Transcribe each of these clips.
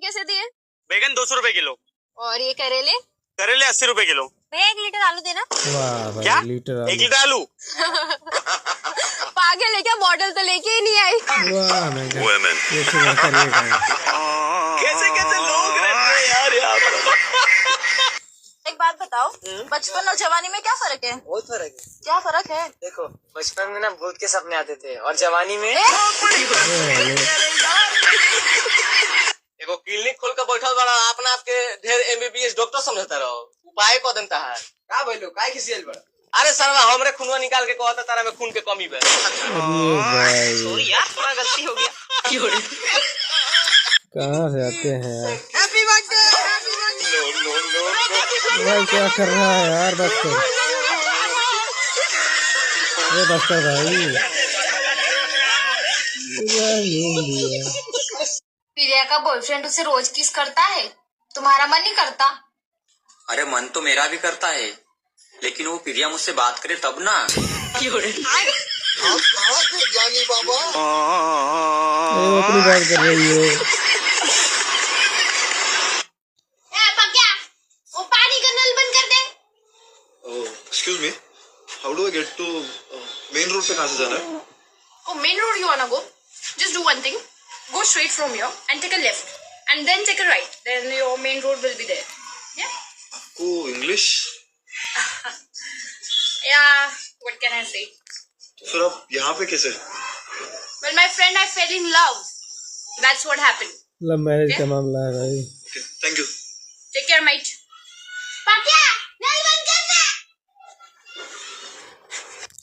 कैसे दिए? बैगन 200 रुपए किलो। और ये करेले? करेले 80 रुपए किलो। भैया 1 लीटर आलू देना। वाह भाई, क्या? लीटर 1 लीटर आलू? पागल है क्या? बॉटल तो लेके ही नहीं आई। वाह महंगा, कैसे बढ़कर ये खाएं? कैसे कैसे लोग रहते हैं यार यहाँ पर। एक बात बताओ, बचपन और जवानी में क्या फर्क है? बहुत फर्क है। क्या फर्क है? देखो, बचपन में ना भूत के सपने आते थे और जवानी में एगो क्लिनिक खोल कर बैठल बड़ा अपना आपके ढेर एमबीबीएस डॉक्टर समझता रहो। उपाय को देता है का बोलो काय किसी बड़ा। अरे सरवा हमरे खूनवा निकाल के कहता तारा में खून के कमी बे। सॉरी यार, थोड़ा गलती हो गया। कहाँ से आते हैं यार? Happy birthday. भाई क्या कर रहा है यार? बस कर, ये बस कर भाई। प्रिया का बॉयफ्रेंड उसे रोज किस करता है, तुम्हारा मन नहीं करता? अरे मन तो मेरा भी करता है, लेकिन वो प्रिया मुझसे बात करे तब ना। जानी बाबा वो अपनी बात कर रही है। वो पानी का नल बंद कर दे। Excuse me, how do I get to main road पे? कहाँ से जाना है? Oh, main road you wanna go? Just do one thing. Go straight from here and take a left, and then take a right. Then your main road will be there. Yeah. Oh, English? Yeah. What can I say? तो फिर आप यहाँ पे कैसे? Well, my friend, I fell in love. That's what happened. Love marriage का मामला है भाई। Okay, thank you. Take care, mate. पापिया, नल बंद करना।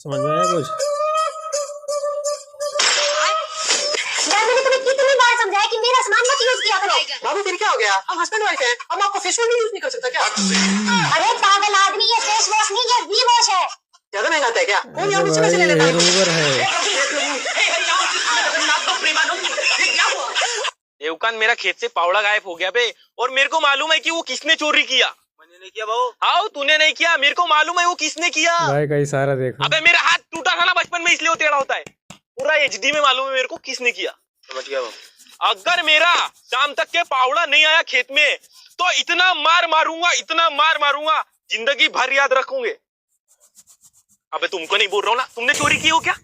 समझ में आया कुछ? कितनी बार समझाया कि मेरा सामान मत यूज किया करो। बाबू फिर क्या हो गया? हम हस्बैंड वाइफ हैं, हम आपको फेस वॉश यूज नहीं कर सकता क्या? अरे पागल आदमी, ये फेस वॉश नहीं, ये वी वॉश है। ज्यादा महंगा आता है क्या? कौन यहाँ मुझसे पैसे ले भाई लेता है? हेरोवर है। देवकान मेरा खेत से पावड़ा गायब हो गया बे, और मेरे को मालूम है कि वो किसने चोरी किया। मैंने नहीं किया बाबू। हाँ तूने नहीं किया, मेरे को मालूम है वो किसने किया। भाई का इशारा देखो। अबे मेरा हाथ टूटा था ना बचपन में, इसलिए वो टेढ़ा होता है। पूरा एचडी में मालूम है मेरे को किसने किया। समझ गया बाबू। अगर मेरा शाम तक के पावड़ा नहीं आया खेत में, तो इतना मार मारूंगा, इतना मार मारूंगा, जिंदगी भर याद रखूंगे। अबे तुमको नहीं बोल रहा हूँ ना, तुमने चोरी की हो क्या?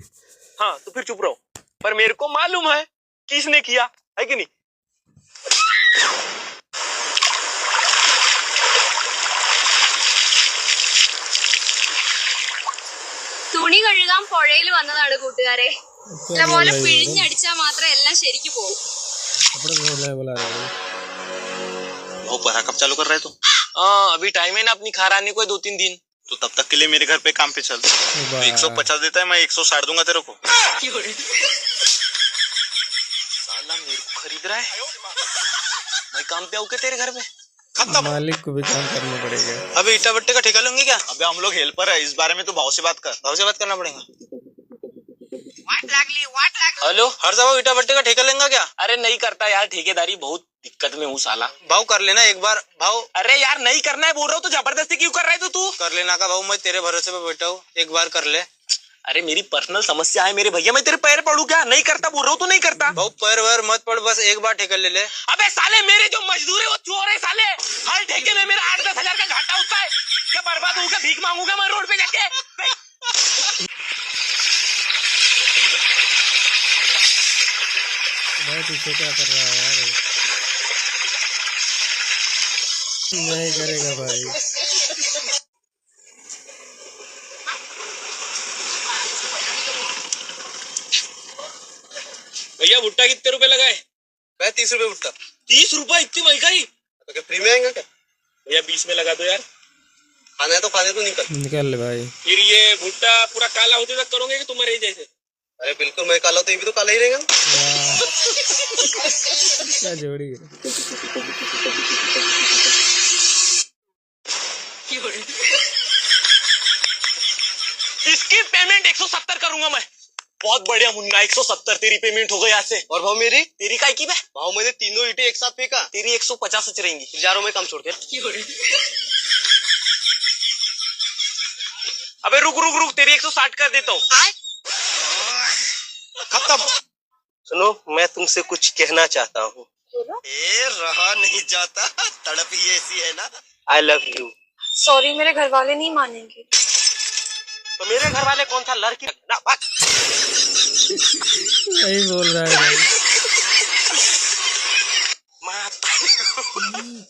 हाँ तो फिर चुप रहो, पर मेरे को मालूम है किसने किया है कि नहीं। തുണി കഴുകാൻ പുഴയിൽ വന്നതാണ് കൂട്ടുകാരെ. ഇതുപോലെ പിഴിഞ്ഞടിച്ചാൽ മാത്രമേ എല്ലാം ശരിക്ക് പോകും. कपड़े धोने वाला है। वो पढ़ा कब चालू कर रहे तुम? हाँ अभी टाइम है ना अपनी खार आने को 2-3 दिन। तो तब तक के लिए मेरे घर पे काम पे चल। तो 150 देता है, मैं 160 दूंगा तेरे को। साला मेरे को खरीद रहा है, मैं काम पे आऊँ क्या तेरे घर पे? खत्म। मालिक को भी काम करना पड़ेगा। अबे ईटा भट्टे का ठेका लेंगे क्या? अबे हम लोग हेल्पर है, इस बारे में तो भाव से बात कर। भाव से बात करना पड़ेगा। हेलो हर साहब, ईटा भट्टे का ठेका लेंगे क्या? अरे नहीं करता यार, ठेकेदारी बहुत दिक्कत में हूँ साला। भाव कर लेना एक बार भाव। अरे यार नहीं करना है बोल रहा हूँ, तो जबरदस्ती क्यों कर रहा है? तो तू कर लेना का भाव, मैं तेरे भरोसे पे बैठा हूँ, एक बार कर ले। अरे मेरी पर्सनल समस्या है मेरे भैया, मैं तेरे पैर पड़ू क्या? नहीं करता बोल रहा हूँ तो नहीं करता। भाव पैर वैर मत पड़, बस एक बार ठेका ले ले। अबे साले मेरे जो मजदूर है वो चोर है साले। हर ठेके में मेरा 8-10 हजार का घाटा होता है। क्या बर्बाद होगा, भीख मांगूंगा मैं रोड पे जाके? भाई पीछे क्या कर रहा है यार? नहीं करेगा भाई। भैया भुट्टा कितने रुपए लगाए? 30 रुपए भुट्टा। 30 रुपए? इतनी महंगाई? तो क्या फ्री में आएगा क्या? भैया 20 में लगा दो यार। खाना है तो खाने तो निकल ले भाई। फिर ये भुट्टा पूरा काला होते तक करोगे कि तुम्हारे ही जैसे? अरे बिल्कुल, मैं काला तो ये भी तो काला ही रहेगा। क्या जोड़ी है। इसकी पेमेंट 170 करूंगा मैं। बहुत बढ़िया मुन्ना, 170 तेरी पेमेंट हो गई आज से। और भाव मेरी? तेरी काय की बे? भाव मैंने तीनों ईंटें एक साथ फेंका। तेरी 150 सच रहेंगी। जा रहा हूं मैं काम छोड़ के। अबे रुक रुक रुक, तेरी 160 कर देता हूँ। खत्म। सुनो, मैं तुमसे कुछ कहना चाहता हूँ। बोलो। रहा नहीं जाता, तड़प ही ऐसी है ना। I love you. सॉरी, मेरे घर वाले नहीं मानेंगे। तो मेरे घर वाले कौन सा लड़की ना बात। यही बोल रहा है भाई।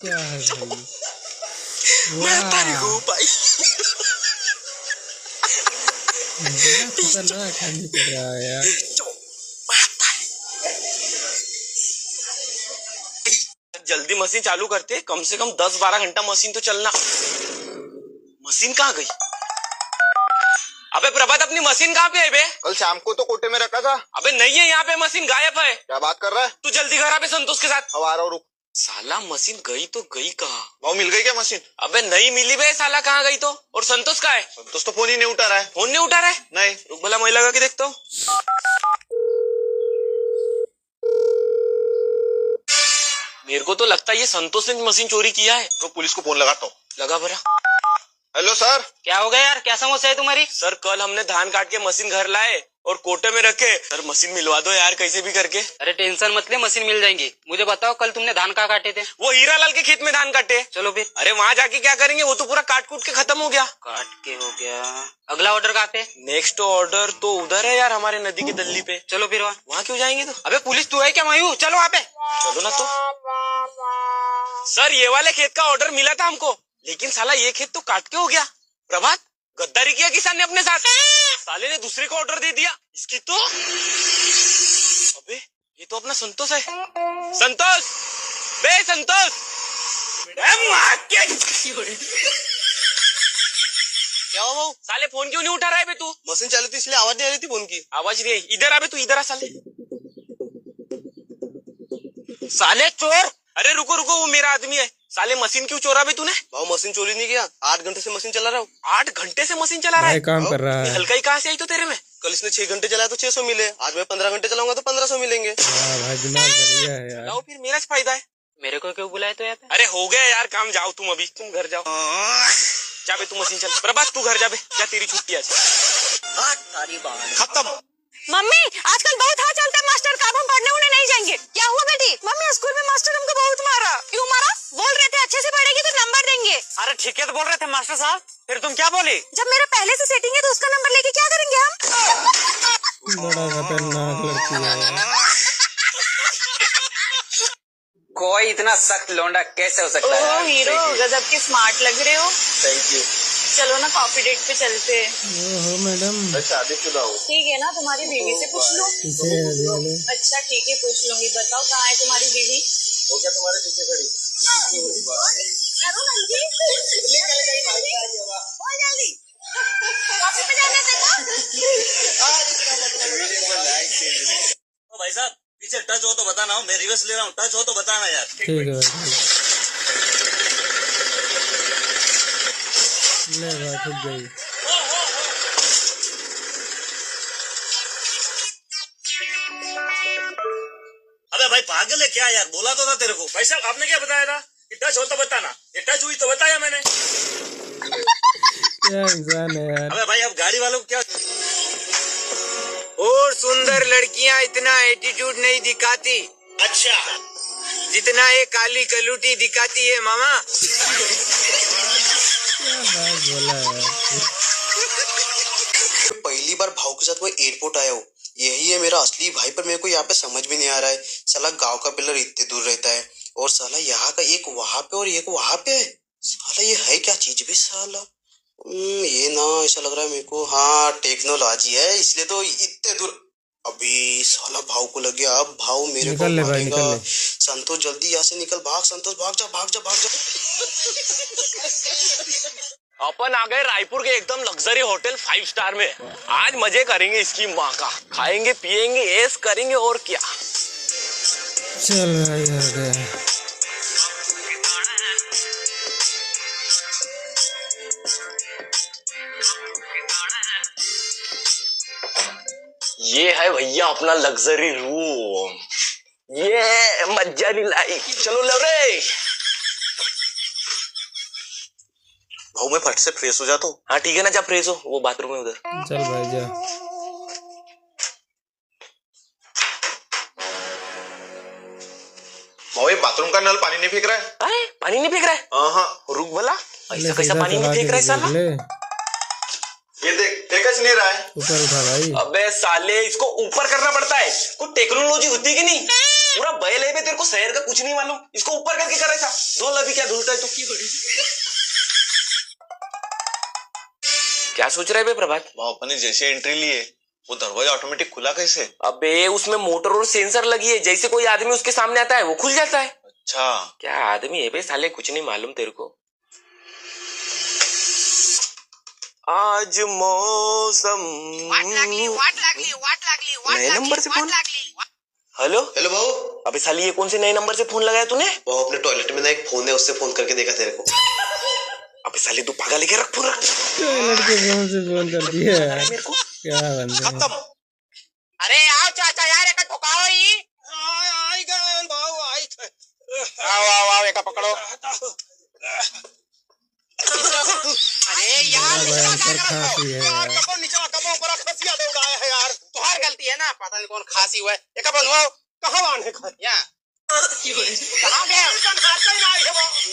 क्या है भाई? वाह, भाई बड़ा खतरनाक ठंडी पड़ रहा है यार। जल्दी मशीन चालू करते, कम से कम 10-12 घंटा मशीन तो चलना। मशीन कहाँ गई? अबे प्रभात, अपनी मशीन कहाँ पे है बे? कल शाम को तो कोटे में रखा था। अबे नहीं है यहाँ पे, मशीन गायब है। क्या बात कर रहा है? तू जल्दी घर आ बे संतोष के साथ। अब आ रहा हूँ, रुक। साला मशीन गई तो गई कहाँ? भाव मिल गई क्या मशीन? अबे नहीं मिली बे, साला कहाँ गई तो? और संतोष कहाँ है? संतोष तो फोन ही नहीं उठा रहा है। फोन नहीं उठा रहा है? नहीं। रुक भला, मैं लगा के देखता हूँ। मेरे को तो लगता है ये संतोष ने मशीन चोरी किया है। रुक, पुलिस को फोन लगाता हूँ। लगा भरा। Hello sir. क्या हो गया यार, क्या समस्या है तुम्हारी? सर कल हमने धान काट के मशीन घर लाए और कोटे में रखे। सर मशीन मिलवा दो यार, कैसे भी करके। अरे टेंशन मत ले, मशीन मिल जाएंगी। मुझे बताओ, कल तुमने धान कहाँ काटे थे? वो हीरालाल के खेत में धान काटे। चलो फिर। अरे वहाँ जाके क्या करेंगे, वो तो पूरा काट कूट के खत्म हो गया। काट के हो गया। अगला ऑर्डर कहाँ पे? नेक्स्ट ऑर्डर तो उधर है यार, हमारे नदी की दल्ली पे। चलो फिर वहाँ क्यों जाएंगे? तो अबे पुलिस तू है क्या? मैं हूँ, चलो वहाँ पे। चलो ना तो। सर ये वाले खेत का ऑर्डर मिला था हमको, लेकिन साला ये खेत तो काट के हो गया। प्रभात, गद्दारी किया किसान ने अपने साथ। साले ने दूसरे को ऑर्डर दे दिया इसकी तो। अबे ये तो अपना संतोष है। संतोष, बे संतोष। क्या हुआ भाऊ? साले फोन क्यों नहीं उठा रहा है बे तू? मशीन चालू थी इसलिए आवाज नहीं आ रही थी फोन की। आवाज नहीं आई। इधर आ बे तू, इधर आ साले। साले चोर। अरे रुको रुको, वो मेरा आदमी है। साले मशीन क्यों चोरा बे तूने? भाव मशीन चोरी नहीं किया, 8 घंटे से मशीन चला रहा हूँ। 8 घंटे से मशीन चला रहा भाई है? काम कर रहा है। हल्का ही कहाँ से आई तो तेरे में? कल इसने 6 घंटे चलाया तो 600 मिले, आज मैं 15 घंटे चलाऊंगा तो 1500 मिलेंगे। वाह भाई, दिमाग बढ़िया है यार। लाओ फिर, मेरा फायदा है। मेरे को क्यों बुलाए तो यहाँ पे? अरे हो गया यार काम, जाओ तुम, अभी तुम घर जाओ। जा बे, तू मशीन चल। प्रभात तू घर जा बे, जा, तेरी छुट्टी आज खत्म। मम्मी आजकल बहुत हाथ चलता है मास्टर का, अब हम पढ़ने उन्हें नहीं जाएंगे। क्या हुआ बेटी? मम्मी स्कूल में मास्टर हमको बहुत मारा। क्यों मारा? बोल रहे थे अच्छे से पढ़ेगी तो नंबर देंगे। अरे ठीक है तो बोल रहे थे मास्टर साहब, फिर तुम क्या बोली? जब मेरे पहले से सेटिंग है तो उसका नंबर लेके क्या करेंगे हम? बड़ा खतरनाक लड़की है। कोई इतना सख्त लौंडा कैसे हो सकता है? हीरो, गजब के स्मार्ट लग रहे हो। Thank you. चलो ना कॉफी डेट पे चलते हैं। ओहो मैडम, शादीशुदा हूँ। ठीक है ना, तुम्हारी बीवी से पूछ लो। पीछे है वाले। अच्छा ठीक है, पूछ लूंगी। बताओ कहाँ है तुम्हारी बीवी? वो क्या तुम्हारे पीछे खड़ी? कॉफी पे जाने भाई साहब पीछे टच हो तो बताना, मैं रिवर्स ले रहा हूँ, टच हो तो बताना यार। ठीक है भाई। ले भाई, ठुक गई। अबे भाई पागल है क्या यार, बोला तो था तेरे को। भाई साहब आपने क्या बताया था कि टच हो तो बताना, ये टच हुई तो बताया मैंने। क्या इंसान है यार। अबे भाई अब गाड़ी वालों को क्या। और सुंदर लड़कियां इतना एटीट्यूड नहीं दिखाती अच्छा जितना ये काली कलूटी दिखाती है मामा। क्या बात बोला यार। पहली बार भाव के साथ मैं एयरपोर्ट आया हूँ, यही है मेरा असली भाई, पर मेरे को यहाँ पे समझ भी नहीं आ रहा है। साला गांव का पिलर इतने दूर रहता है और साला यहाँ का एक वहां पे और एक वहां पे है। साला ये है क्या चीज भी साला। ये ना ऐसा लग रहा है मेरे को, हाँ टेक्नोलॉजी है इसलिए तो इतने दूर। अभी साला भाव को लग गया, अब भाव मेरे को मारेगा। संतोष जल्दी यहाँ से निकल, भाग संतोष, भाग जा भाग जा भाग जा। अपन आ गए रायपुर के एकदम लग्जरी होटल 5 स्टार में। आज मजे करेंगे इसकी माँ का, खाएंगे पिएंगे ऐश करेंगे और क्या। चल भाई हो गया। ये है भैया अपना लग्जरी रूम, ये मज्जारी लाइफ। चलो लो रे। भाव मैं फट से फ्रेश हो जाता हूँ। हाँ ठीक है ना, जा फ्रेश हो, वो बाथरूम है उधर। चल भाई जा। भाव बाथरूम का नल पानी नहीं फेंक रहा है। अरे पानी नहीं फेंक रहा है? हाँ, रुक बोला, ले ऐसा कैसा सीधा पानी चला नहीं के फेंक रहा है साला? ले ये देख, फेंकच नहीं रहा है। ऊपर उठा भाई। अबे साले, इसको ऊपर करना पड़ता है। कोई टेक्नोलॉजी होती है कि नहीं? पूरा बैल है बे, तेरे को शहर का कुछ नहीं मालूम। इसको ऊपर करके कर ऐसा। धोल अभी क्या धुलता है तू? क्या सोच रहा है बे प्रभात? भाव अपने जैसे एंट्री लिए वो दरवाजा ऑटोमेटिक खुला कैसे? अबे उसमें मोटर और सेंसर लगी है, जैसे कोई आदमी उसके सामने आता है वो खुल जाता है। अच्छा, क्या आदमी है बे साले, कुछ नहीं मालूम तेरे को। आज मौसम नए नंबर से फोन। हेलो हेलो भाऊ। अबे साली, ये कौन से नए नंबर से फोन लगाया तूने? भाऊ अपने टॉयलेट में ना एक फोन है, उससे फोन करके देखा तेरे को। अबे साली, तू पागल लेके रख फोन, रख। लड़के फोन से फोन कर दिया यार, मेरे को क्या बंदे। खत्म। अरे आओ चाचा यार, एक ठोकाओ ही। आई गए भाऊ, आई थे। आओ आओ आओ, एक पकड़ो। अरे यार, भयंकर खांसी है यार। कबो ऊपर खसिया दे उड़ाया है यार। तुम्हारी गलती है ना, पता नहीं कौन खांसी हुआ है। एक बनवाओ। कहाँ बांधे खा? यहाँ कहाँ गए?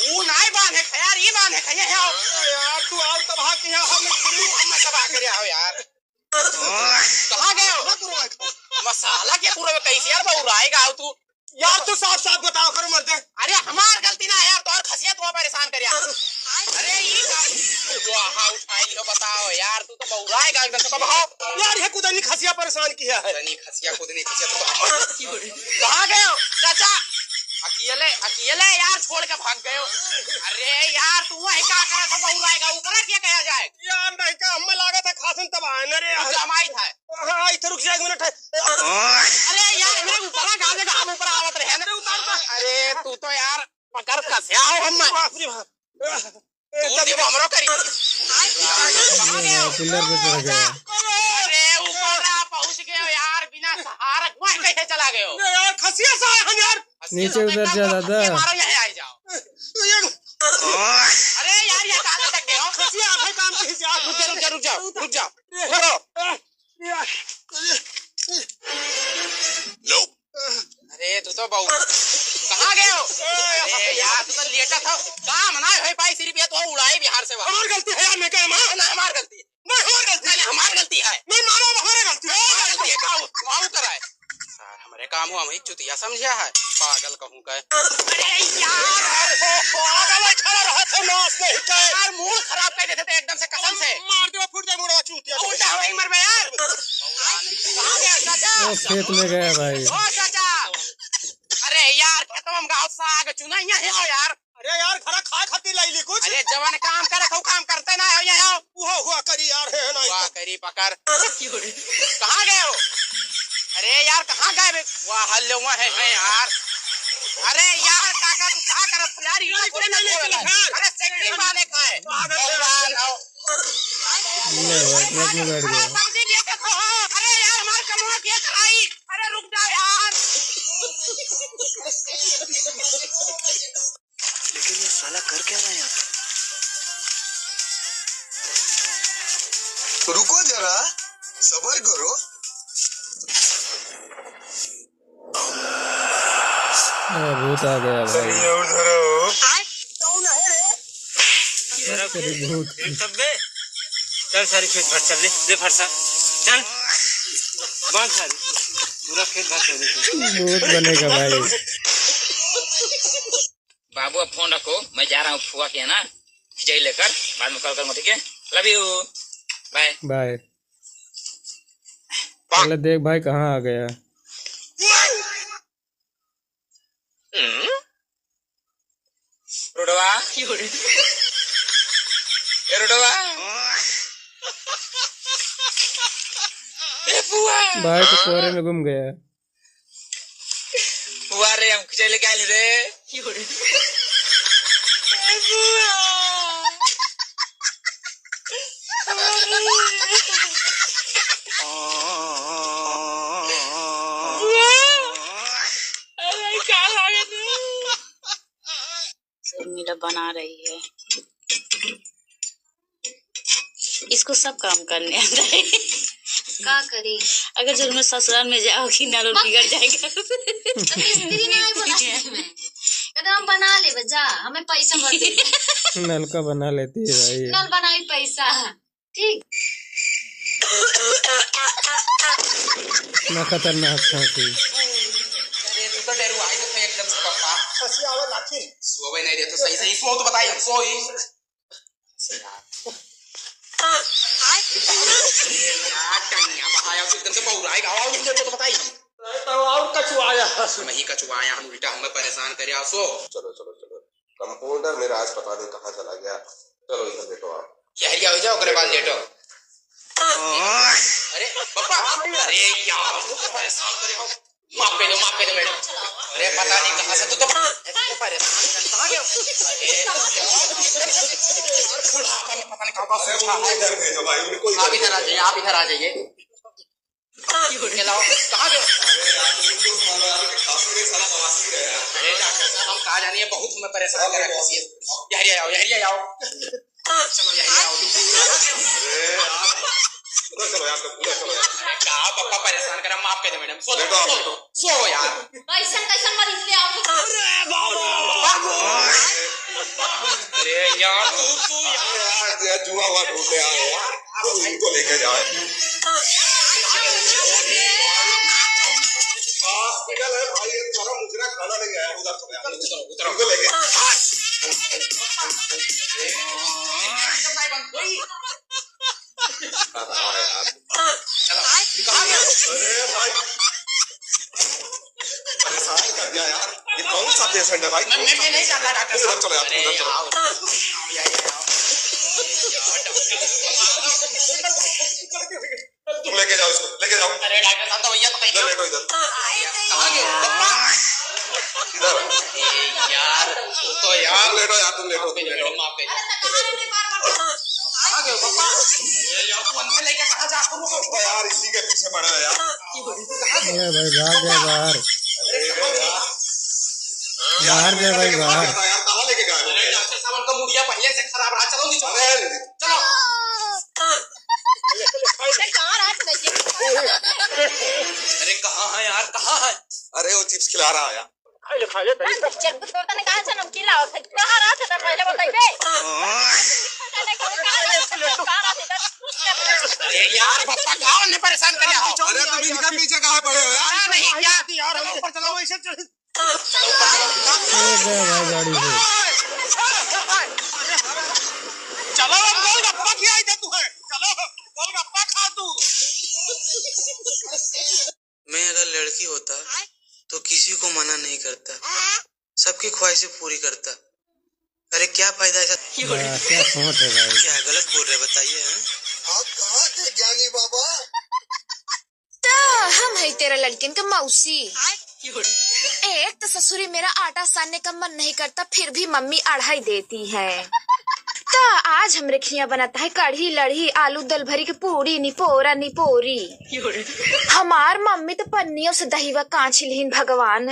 वो नहीं बांधे खा यार, ये बांधे खा। ये आओ यार, तू आओ तबाह किया हम तबाह करे। आओ यार, कहाँ गए हो? मसाला क्या पूरा कैसे यार बहुराएगा? आओ तू यार, तू साफ साफ बताओ करो मरते। अरे हमार गलती ना यार, तो और खसिया तो परेशान कर यार। अरे ये वहाँ उठाई लो, बताओ यार, तू तो बहुराएगा एकदम से। कब यार, ये कुछ नहीं खसिया परेशान किया है। नहीं खसिया खुद नहीं खसिया तो कहाँ गए हो चाचा? अकेले अकेले यार छोड़ के भाग गए हो। अरे यार, तू वही क्या कर रहा था? बहुराएगा ऊपर क्या कहा जाए यार? नहीं का हमें लगा था खासन तबाह है। अरे जमाई था। हाँ, इधर रुक जा एक मिनट है। अरे यार, मेरे ऊपर गाने का हम ऊपर आवत रहे ना। अरे तू तो यार पकड़ खसिया हो हम तू हमरो करी। पिलर पे चढ़ गया। अरे ऊपर पहुंच गए हो यार, बिना सहारा वहीं कैसे चला गए हो? यार, खसिया सा है हम यार। नीचे उधर जा दादा। मारो यहाँ आ जाओ। अरे यार, ये कहाँ तक गए हो? खसिया आखिर काम की हिसाब। रुक जाओ रुक जाओ रुक जाओ रुक जाओ, रुको। अरे तू तो बहु कहाँ गए हो? अरे यार, तू तो लेटा था। काम ना है भाई, सिर्फ ये तो उड़ाई बिहार से। हमारी गलती है यार, मैं कह रहा हूँ। ना हमारी गलती है, नहीं, हमारी गलती है। हमारी गलती है। नहीं मानो, हमारी गलती है। हमारी गलती है। काम कराए सर, हमारे काम हुआ वही चुतिया समझा है, पागल कहूँ का। अरे यार, पागल खड़ा रहा था नाच नहीं का यार मूड खराब कर देते थे एकदम से, कसम से। मार दे, फुट जाए मुड़ा चूतिया। उल्टा वही मर गया यार। कहाँ गया चाचा? वो खेत में गया भाई। ओ चाचा, अरे यार खेतों में गाँव साग चुना यहाँ आओ यार। अरे यार, खरा खाए खाती लाई कुछ। अरे जवान काम करे तो काम करते ना हो, यहाँ आओ। हुआ करी यार है ना। हुआ करी पकड़। कहाँ गए हो? अरे यार कहाँ गए? वाह हल्ले हुआ है यार। अरे यार काका, तू क्या करत यार? ये पूरे ना बोल। अरे सेक्रेटरी वाले का है। ले भाई, ट्रक में बैठ गया। सब्जी बेचे तो हो। अरे यार, हमारे कमोड़ की कराई। अरे रुक जाओ यार। लेकिन ये साला कर क्या रहा है यहाँ? रुको जरा, सबर करो। भूत आ गया भाई। तेरी भूत। चल सारी खेत भर चल ले फरसा चल बांध सारी पूरा खेत भर चल। भूत बनेगा भाई। बाबू अब फोन रखो, मैं जा रहा हूँ फुआ के ना खिंचाई लेकर, बाद में कॉल करूँगा, ठीक है? Love you, bye bye. पहले देख भाई कहाँ आ गया। रोडवा रोडवा भाई तो कोहरे में घूम गया। फुआ रे, हम खिंचाई लेके आए रे। शर्मिला बना रही है, इसको सब काम करने आता है। का करी? अगर जब मैं ससुराल में जाओगी ना, बिगड़ जाएगा। स्त्री ना है बोला। कहते हम बना ले बजा, हमें पैसा भर दे। नलका बना लेती है भाई। नल बनाई पैसा ठीक। ना खतरनाक खांसी। अरे तू तो डरू आई तो एकदम से पापा फंसी आवे लाठी सो भाई नहीं दे तो सही सो तो बताइए हम सो ही यार एकदम से पौराई गावा तो बताइए और कछुआया नहीं कछुआया हम उल्टा हमें परेशान करे सो। चलो चलो चलो कंपाउंडर मेरा आज पता नहीं कहाँ चला गया। चलो इधर बैठो आप। शहरिया हो जाओ करे बाद लेटो। अरे पापा अरे यार परेशान करे हो माफ कर दो मैडम। अरे पता नहीं कहाँ से तो परेशान कहाँ गए। अरे पता नहीं कहाँ इधर भेजो भाई उनको। आप इधर आ जाइए आप इधर आ जाइए। कहाँ गए। अरे डॉक्टर साहब हम कहाँ जाने बहुत हमें परेशान कर रहे हैं। यहरिया आओ चलो यार कहाँ पापा परेशान करा माफ कर दे मैडम। सो यार कैसन मरीज ले आओ। अरे यार तू यार जुआ हुआ ढूंढे आए यार इनको लेके जाए। हॉस्पिटल है भाई ये तुम्हारा मुजरा खाना नहीं आया उधर चलो उनको लेके परेशान कर दिया यार। ये कौन सा पेशेंट है भाई। मैं नहीं जाता डॉक्टर साहब। चलो यार उधर चलो। तुम लेके जाओ इसको लेके जाओ। अरे डॉक्टर साहब तो भैया तो इधर लेटो इधर। कहाँ गए इधर यार तो यार लेटो यार तुम लेटो माफ कर कहाँ गए पापा। यार तो मन से लेके कहाँ जा तो यार इसी के पीछे पड़ा है यार। अरे भाई भाग गया बाहर। बाहर गया भाई बाहर। यार कहाँ लेके गए। डॉक्टर साहब उनका मुड़िया पहले से खराब रहा। चलो नहीं चलो अरे कहाँ है यार कहाँ है। अरे वो चिप्स खिला रहा है यार। खा ले अरे यार पापा कहाँ उन्हें परेशान कर रहा हो। अरे तुम इनका पीछे कहाँ पड़े हो यार। नहीं क्या यार ऊपर चलो वैसे चल। गया भाई गाड़ी से। चलो गोलगप्पा खिलाई दे तू है। चलो गोलगप्पा खा तू। मैं अगर लड़की होता तो किसी को मना नहीं करता, सबकी ख्वाहिशें पूरी करता। अरे क्या फायदा ऐसा। क्या सोच है भाई। क्या गलत बोल रहे बताइए। आप कहाँ के ज्ञानी बाबा। तो हम है तेरा लड़किन का मौसी। एक तो ससुरी मेरा आटा सानने का मन नहीं करता फिर भी मम्मी अढ़ाई देती है। तो आज हम रेखियां बनाता है कढ़ी लड़ी आलू दल भरी के पूरी निपोरा निपोरी। हमार मम्मी तो पन्नियों से दहीवा कांच लिहिन भगवान।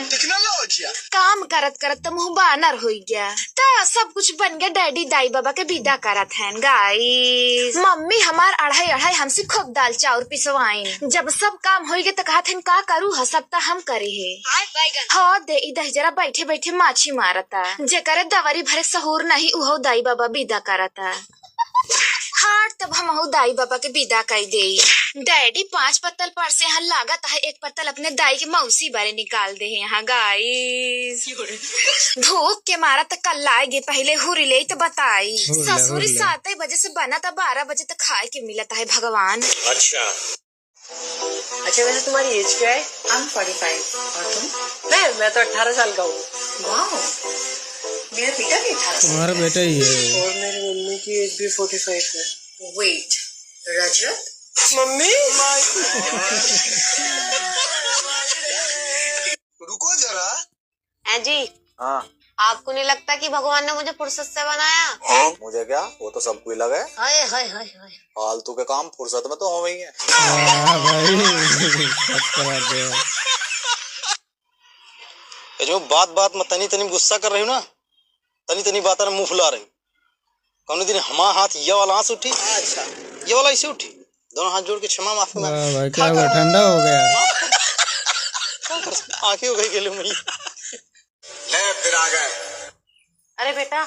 काम करत करत तो मुँह बानर हो गया। तो सब कुछ बन गया डैडी दाई बाबा के विदा करत हैं गाइस। मम्मी हमार अढ़ाई अढ़ाई हमसे खूब दाल चाउर पिसवाइन। जब सब काम हो गए तो कहत हैं का करूँ ह सब हम करे है। हाँ दे इधर जरा बैठे बैठे माछी मारता जे करे दवारी भरे सहूर नहीं उहो दाई बाबा विदा करता। हाँ तब हम दाई बाबा के विदा कर दे। डैडी 5 पत्तल पर से यहाँ लागत है 1 पत्तल अपने दाई के मौसी बारे निकाल दे यहाँ गाइस। भूख के मारा तो कल आएगी पहले हुरी ले तो बताई। ससुरी 7 बजे से बना था 12 बजे तक खाए के मिलता है भगवान। अच्छा वैसे तुम्हारी एज क्या है। I'm 45 और तुम। मैं तो 18 साल का हूँ। वाओ मेरा बेटा भी 18 तुम्हारा बेटा ही है। और मेरी मम्मी की एज भी 45 है। वेट रजत मम्मी रुको जरा। है जी। हाँ आपको नहीं लगता कि भगवान ने मुझे फुर्सत से बनाया। हाँ मुझे क्या वो तो सबको ही लगा है। हाय हाय हाय हाय। फालतू के काम फुर्सत में तो हो गई है। भाई जो बात बात में तनी तनी गुस्सा कर रही हूँ ना तनी तनी बात में मुंह फुला रही। कौन दिन हमारा हाथ ये वाला हाथ से उठी। अच्छा ये वाला ऐसे उठी दोनों हाथ जोड़ के क्षमा माफी मांग। भाई क्या हुआ ठंडा हो गया। आंखें हो गई गेले में। ले फिर फिर आ गए। अरे बेटा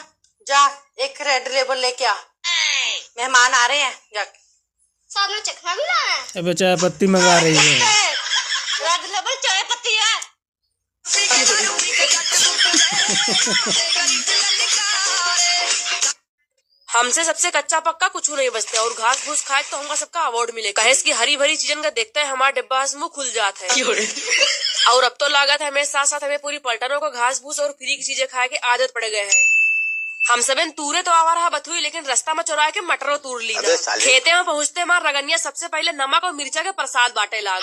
जा एक रेड लेबल लेके आ, मेहमान आ रहे हैं जाके। साथ में चखना भी लाना है। अबे चाय पत्ती मंगा रही है। रेड लेबल चाय पत्ती है। हमसे सबसे कच्चा पक्का कुछ नहीं बचता और घास फूस खाए तो हमका सबका अवार्ड मिले। कहेस की हरी भरी चीजन का देखते हैं हमारा डिब्बा मुंह खुल जाता है। और अब तो लागत है हमें साथ साथ हमें पूरी पलटनों को घास फूस और फ्री की चीजें खाए के आदत पड़ गए हैं। हम सब तूरे तो आवा रहा बथुई, लेकिन रास्ता में चुरा के मटरों तूर ली। खेते में पहुँचते मार रगनिया सबसे पहले नमक और मिर्चा के प्रसाद बांटे लाग।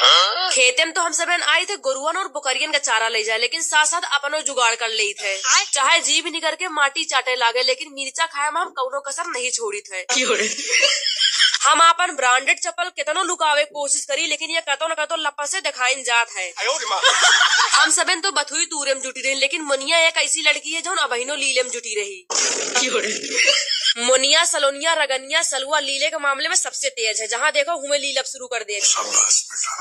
खेते में तो हम सब आई थे गोरुअन और बुकरियन का चारा ले जाए, लेकिन साथ साथ अपनो जुगाड़ कर ली थे। चाहे जी भी नहीं करके माटी चाटे लागे, लेकिन मिर्चा खाए में हम कौनो कसर नहीं छोड़ी थे। हम अपन ब्रांडेड चप्पल कितनो लुकावे कोशिश करी, लेकिन ये कतो न कतो लपा से दिखाई जात है। हम सबन तो बथुई तूरे में जुटी रही, लेकिन मुनिया एक ऐसी लड़की है जो अबहिनो लीले में जुटी रही। मुनिया सलोनिया रगनिया सलुआ लीले के मामले में सबसे तेज है। जहाँ देखो हमें लीलब शुरू कर दे।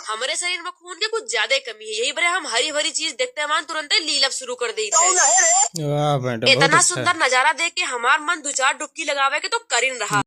हमारे शरीर में खून की कुछ ज्यादा कमी है, यही वजह हम हरी भरी चीज देखते मान तुरंत ही लीलब शुरू कर दी थे। वाह बेटा, बहुत इतना अच्छा। सुंदर नजारा देख के हमार मन दो चार डुबकी लगावे के तो करिन रहा।